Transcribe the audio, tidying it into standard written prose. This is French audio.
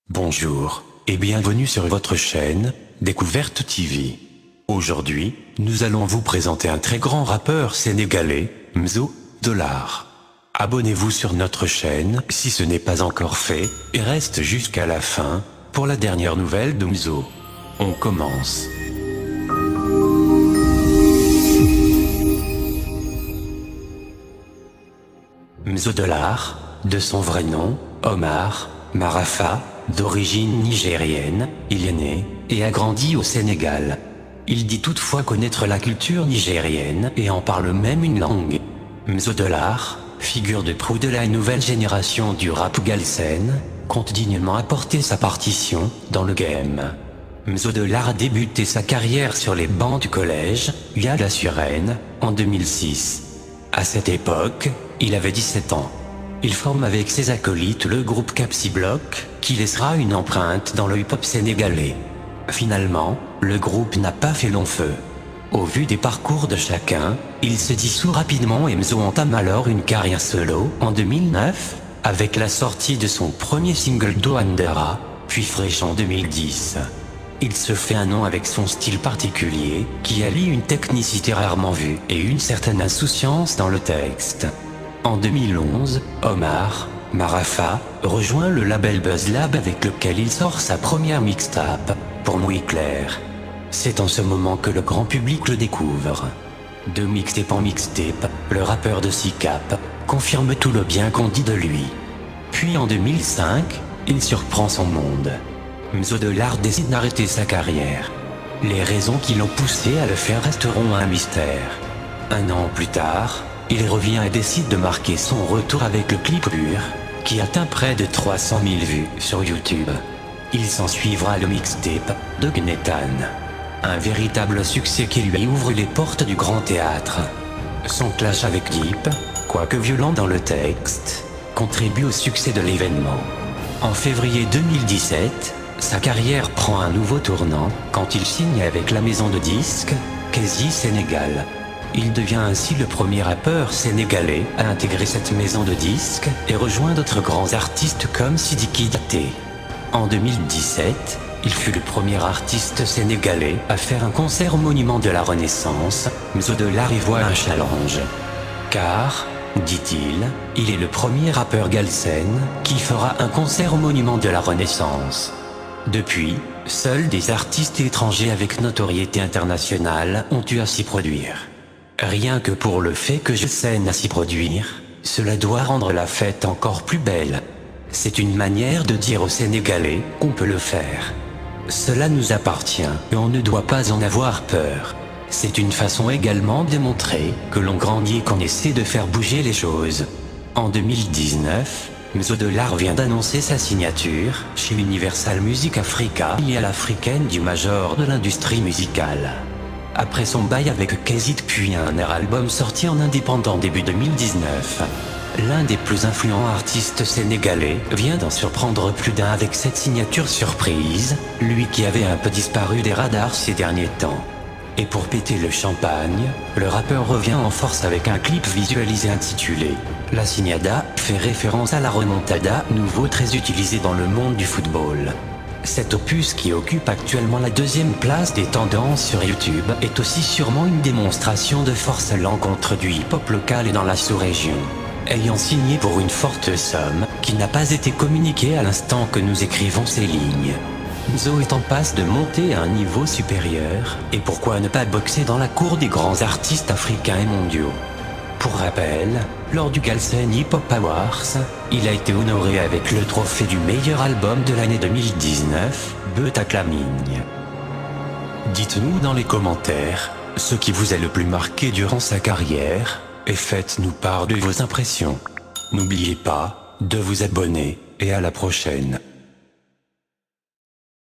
Bonjour, et bienvenue sur votre chaîne, Découverte TV. Aujourd'hui, nous allons vous présenter un très grand rappeur sénégalais, Mzo Dollar. Abonnez-vous sur notre chaîne si ce n'est pas encore fait, et reste jusqu'à la fin, pour la dernière nouvelle de Mzo. On commence. Mzo Dollar, de son vrai nom, Omar Marafa, d'origine nigérienne, il est né et a grandi au Sénégal. Il dit toutefois connaître la culture nigérienne et en parle même une langue. Mzo Dollar, figure de proue de la nouvelle génération du rap galsen, compte dignement apporter sa partition dans le game. Mzo Dollar a débuté sa carrière sur les bancs du collège, via la Suresnes, en 2006. À cette époque, il avait 17 ans. Il forme avec ses acolytes le groupe Capsi Block, qui laissera une empreinte dans le hip-hop sénégalais. Finalement, le groupe n'a pas fait long feu. Au vu des parcours de chacun, il se dissout rapidement et Mzo entame alors une carrière solo en 2009, avec la sortie de son premier single Doandera, puis Fresh en 2010. Il se fait un nom avec son style particulier, qui allie une technicité rarement vue et une certaine insouciance dans le texte. En 2011, Omar Marafa rejoint le label Buzz Lab avec lequel il sort sa première mixtape, Pour Mouy Clair. C'est en ce moment que le grand public le découvre. De mixtape en mixtape, le rappeur de SICAP confirme tout le bien qu'on dit de lui. Puis en 2005, il surprend son monde. Mzo Dollar décide d'arrêter sa carrière. Les raisons qui l'ont poussé à le faire resteront un mystère. Un an plus tard, il revient et décide de marquer son retour avec le clip Pur, qui atteint près de 300 000 vues sur YouTube. Il s'ensuivra le mixtape de Gnetan. Un véritable succès qui lui ouvre les portes du grand théâtre. Son clash avec Deep, quoique violent dans le texte, contribue au succès de l'événement. En février 2017, sa carrière prend un nouveau tournant quand il signe avec la maison de disques Kezi Sénégal. Il devient ainsi le premier rappeur sénégalais à intégrer cette maison de disques et rejoint d'autres grands artistes comme Sidiki Diaté. En 2017, il fut le premier artiste sénégalais à faire un concert au monument de la Renaissance. Mzo Dollar y voit un challenge. Car, dit-il, il est le premier rappeur galsen qui fera un concert au monument de la Renaissance. Depuis, seuls des artistes étrangers avec notoriété internationale ont eu à s'y produire. Rien que pour le fait que je scène à s'y produire, cela doit rendre la fête encore plus belle. C'est une manière de dire aux Sénégalais qu'on peut le faire. Cela nous appartient et on ne doit pas en avoir peur. C'est une façon également de montrer que l'on grandit et qu'on essaie de faire bouger les choses. En 2019, Mzo Dollar vient d'annoncer sa signature chez Universal Music Africa, filiale africaine du major de l'industrie musicale. Après son bail avec Kezid puis un album sorti en indépendant début 2019, l'un des plus influents artistes sénégalais vient d'en surprendre plus d'un avec cette signature surprise, lui qui avait un peu disparu des radars ces derniers temps. Et pour péter le champagne, le rappeur revient en force avec un clip visualisé intitulé « La Signada » fait référence à la remontada, nouveau très utilisé dans le monde du football. Cet opus qui occupe actuellement la deuxième place des tendances sur YouTube est aussi sûrement une démonstration de force à l'encontre du hip-hop local et dans la sous-région. Ayant signé pour une forte somme, qui n'a pas été communiquée à l'instant que nous écrivons ces lignes. Mzo est en passe de monter à un niveau supérieur, et pourquoi ne pas boxer dans la cour des grands artistes africains et mondiaux. Pour rappel, lors du Galsen Hip Hop Awards, il a été honoré avec le trophée du meilleur album de l'année 2019, Beutaklamigne. Dites-nous dans les commentaires ce qui vous a le plus marqué durant sa carrière, et faites-nous part de vos impressions. N'oubliez pas de vous abonner, et à la prochaine.